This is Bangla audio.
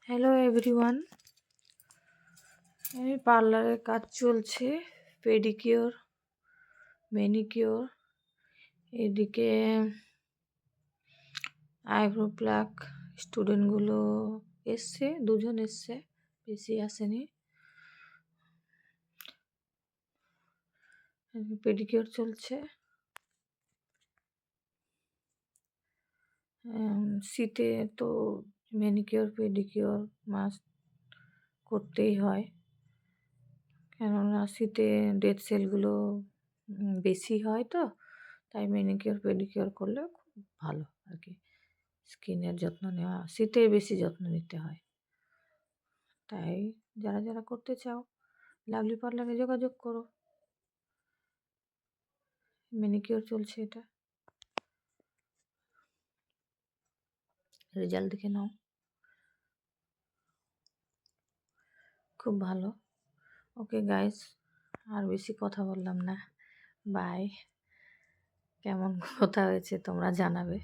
হ্যালো এভরিওয়ান, এই পার্লারের কাজ চলছে, পেডিকিওর, ম্যানিকিওর, এদিকে আইব্রো প্লাক। স্টুডেন্টগুলো এসছে, দুজন এসছে, বেশি আসেনি। পেডিকিওর চলছে। শীতে তো ম্যানিকিওর পেডিকিওর মাস্ট করতেই হয়, কেননা শীতে ডেড সেলগুলো বেশি হয়, তো তাই ম্যানিকিওর পেডিকিওর করলে খুব ভালো আর কি। স্কিনের যত্ন নেওয়া, শীতে বেশি যত্ন নিতে হয়, তাই যারা যারা করতে চাও লাভলি পার্লারে যোগাযোগ করো। ম্যানিকিওর চলছে, এটা রেজাল্ট দেখে নাও, খুব ভালো। ওকে গাইস, আর বেশি কথা বললাম না, বাই। কেমন কথা হয়েছে তোমরা জানাবে।